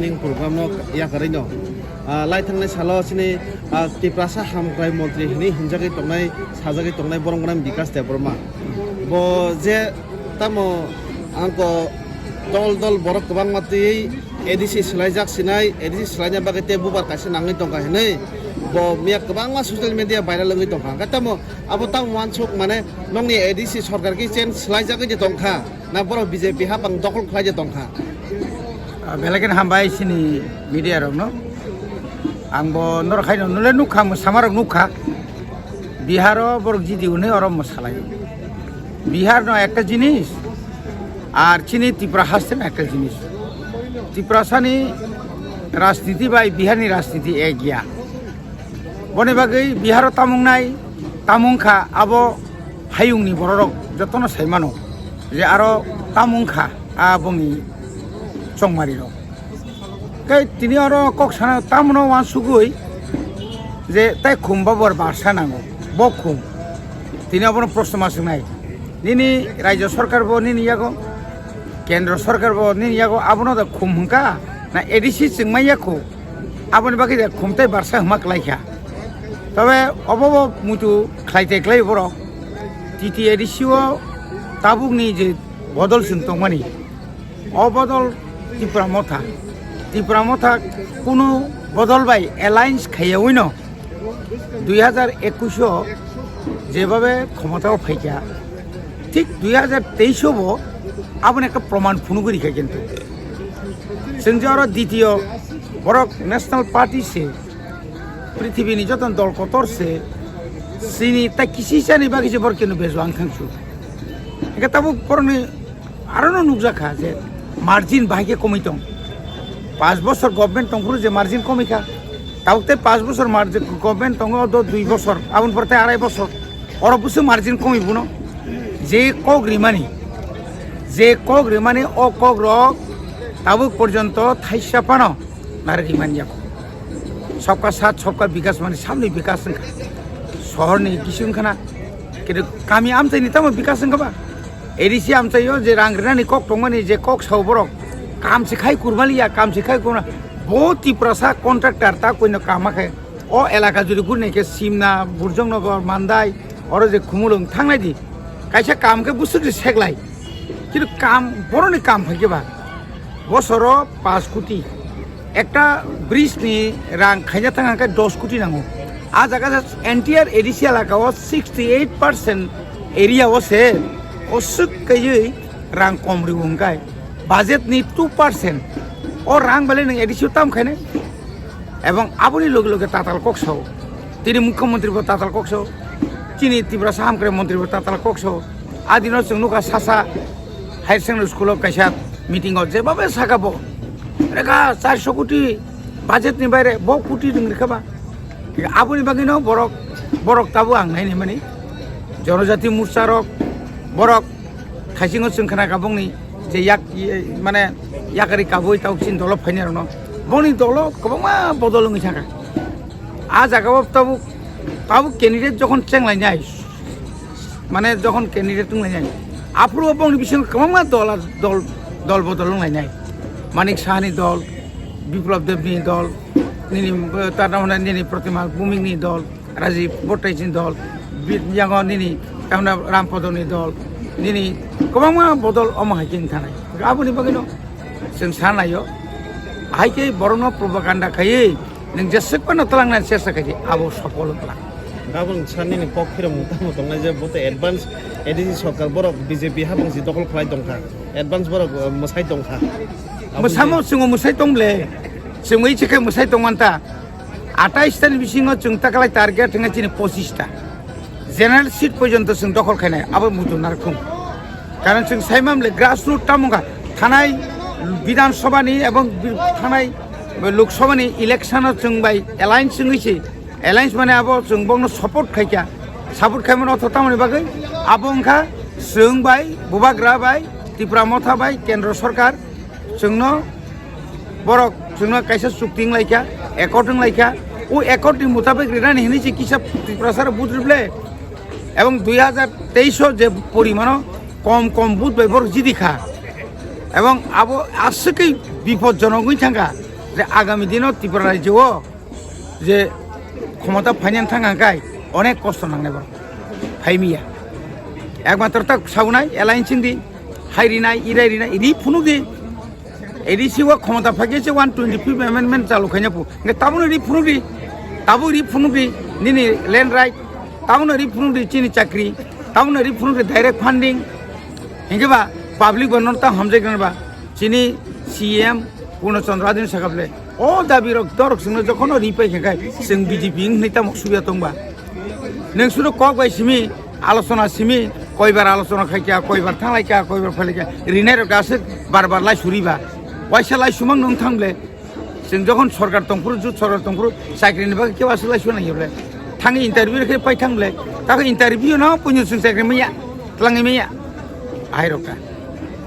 ning program no ya karai no lai thangnai salo sini tiprasa hamkrai mantri ni hinjagi tongnai sajagi tongnai boronggram bikas debroma bo je tamo angko dol borok kobang mati edisi selaijak sinai edisi selanya bagate bubar kaise nangai tongka henai bo miya kobang ma social media viral langai tongka katamo abo tang wansuk mane nongni edisi sarkar ki chen selaijak je tongka na borok BJP hapang dokol khlai je tongka belakin hambai sini media rok no angbo nor khaino nule nukha mo samarok nukha biharo borok jidi une orom masalai bihar no একটা জিনিস আর চিনি ত্রিপুরা হাসতেন একটা জিনিস ত্রিপুরাসানি রাজনীতি বা বিহারনি রাজনীতি এগিয়া বনে বাগৈ বিহার তামুং নাই তামুংখা আবো হাইউংনি বড়রক যতন সাইমানো যে আরো তামুংখা আবংনি চংমারি রক কাই তিনি আরো ককসানা তামনো ওয়ান সুগুই যে তাই খুমবাবর বাসা নাঙ্গো বখুম তিনি আপন প্রশ্ন মাসুং নাই নিনি রাজ্য সরকার বো নিনি ইয়াগো কেন্দ্র সরকার বো নিনি ইয়াগো আপনো দা খুমহংকা না এডিসি চিংমাইয়াখো আপনি বাকি দে খুমতাই বারসা হমাক লাইখা তবে অবব মুতু খাইতে ক্লাই বড় টিটি এডিসিও তাবুকনি যে বদল সিং তংমানি অবদল ত্রিপুরা মথা কোনো বদল বাই এলায়েন্স খাইয়াওই ন 2021 যেভাবে ক্ষমতাও ফাইকা ঠিক 2023 আপনি একটা প্রমাণ ফুনুগুরি খাই কিন্তু जों आरो द्वितीय बरक नेशनल पार्टी से पृथ्वीनि जतन दल कतर से सिनी ता किसी सानि बागि जे बरकेनो बेजो आं थांसु एका ताबो परनि आरो नुकजाखा जे मार्जिन बाहायके कमितं 5 বছর गभर्नमेंट तंगुरु जे मार्जिन कमिखा तावते 5 বছর मार्जिन गभर्नमेंट तंगो 2 বছর आबुन परते 2.5 বছর और बुसु मार्जिन कमिबुनो जे कग्रिमानि ओ कग्रक ताबुक पर्यंत थाइसा पानो नारगी मानियाखौ सबका साथ सबका विकास माने सामने विकास शहर नि किसुनखाना किन्तु गामि आमचाइनि तामो विकास होनखाबा एडिसि आमचाइयो जे रांग्रिनानि कक दंमानि जे कक सावबरक काम सिखाय कुरमालिया काम सिखाय कुरना बहुत टिप्रासा कन्ट्राक्टर ता कोइनो कामाखै ओ एलाका जुदि गुरनायके सिमना बुरजंनगर मान्दाय और जे खुमुलुं थांनायदि कायसा कामके बुस्तुदि सेगलाय किन्तु काम बरनि काम फाइकेबा বছর 5 কোটি একটা ব্রিজ নি রাং খাইজা থাকা 10 কোটি নাঙ্গো আ জায়গা এন্টিয়ার এডিসি এলাকাও 68% এরিয়া আছে অসুক কাই রাং কম রিউংকাই বাজেট নি 2% ও রাং বলে নং এডিসি তাম খাইনে এবং আবুনি লগে লগে তাতাল কক্সাও তিনি মুখ্যমন্ত্রী তাতাল কক্সাও চিনি ত্রিপুরা সাহামক্রে মন্ত্রী তাতাল কক্সাও আদিন নুকা সাসা হায়ার সেকেন্ডারি স্কুল কাইসা मीटिंग जेबाबे सागाबो रेखा 400 कोटी बाजेट नि बारे 2 कोटी दं रेखाबा आबुनि बागिनो बरक ताबु आं नायनि माने जनजाति मोर्चा रक बरक खाइसिङो जोंखाना गाबंनि जे याक माने याकारि काबुइ तावसिन दल फाइनार न बनि दल गोबां बदलङै थाका आ जागाबो ताबु कैंडिडेट जखन चेंलायनाय माने जखन कैंडिडेट तुंलायनाय आफुरबो बंनि बिसिं गोबां दल बदल लायनाय मानिक साहानि दल बिप्लब देवनि दल निनि तारनावना निनि प्रतिमा बुमिंनि दल राजीव बट्टाइजिनि दल बियांग निनि तामना रामपदनि दल निनि गोबां बदल अमाहायकिन थानाय आबुनि बागैनो जों सानायो हायके बरनो प्रपागान्डा खायै नों जेसेबांनो तलांना सेस्था खायै आबो सफल होला गाबोन साननि ककफिरा मुतामो दंनाय जे बते एडभान्स एडिसि सरकार बरक बीजेपी हाबंसि दखल खालाय दंखा एडभान्स बरक मोसाय दंखा मोसामो जों मोसाय दंले जों मै सेखे मोसाय दंमानता 28 तानि बिसिङाव जों ताकालाय टार्गेट थंगा चिनि 25 ता जेनारेल सीट पर्यन्त जों दखल खायनाय आबो मुदुनारखुम कारण जों साइमामले ग्रासरुट तामुगा थानाय विधानसभानि एवं थानाय लोकसभानि इलेक्शनाव जों बाय एलायन्स जोंगैसि एलायन्स माने आबो जों बंनो सपोर्ट खायका सापर्ट खायमोन अथतामनि बागै आबोंखा जों बाय बुबाग्रा बाय त्रिपुरा मथा बाय केंद्र सरकार जोंनो बरक जोंनो कायसा चुक्तिं लायका एकर्डिं लायका ओ एकर्डिं मुताबिक रेनानि हिनि जे किसा त्रिपुरा सर बुद्रिबले এবং 2023 যে পরিমাণও কম বুথ ব্যবহার জিদিখা এবং আবো আসছেই বিপজ্জনক হয়ে থাকা যে আগামী দিনও ত্রিপুরা রাজ্যও যে ক্ষমতা ফাইনান থাকায় অনেক কষ্ট নাংনাই ফাইমিয়া একমাত্র তা সাউনাই এলাইন্সিং দি হাইরিনাই ইরাইরিনাই ইরি ফুনু দি এরি সিও ক্ষমতা ফাইগেছে 125 অ্যামেন্ডমেন্ট চালু খাইনাপু তাবুন এরি ফুনু দি তাবু এরি ফুনু দি নিনি ল্যান্ড রাইট তাবুন এরি ফুনু দি চিনি চাকরি তাবুন এরি ফুনু দি ডাইরেক্ট ফান্ডিং হিংকেবা পাবলিক বনতা হামজাইগনবা চিনি সিএম पूर्णचंद्र दिन साकाबले ओ दाबी रक दरक संग जखन रिपाय खेखाय जों बीजेपी नैता मक्सुबिया दंबा नोंसुरो कक बाय सिमी आलोचना सिमी कयबार आलोचना खायखा कयबार थांलायखा कयबार फायलायखा रिनाय रकासे बार लाई सुरिबा वाइसा लाई सुमां नों थांबले जों जखन सरकार दंफुर जुत सरकार दंफुर साख्रिनि बागै केबासो लाई सुनायबले थाङै इन्टारभिउ रे पाय थांबले ताके इन्टारभिउ ना पुन्य जों साख्रि मैया तलाङै मैया आइ रका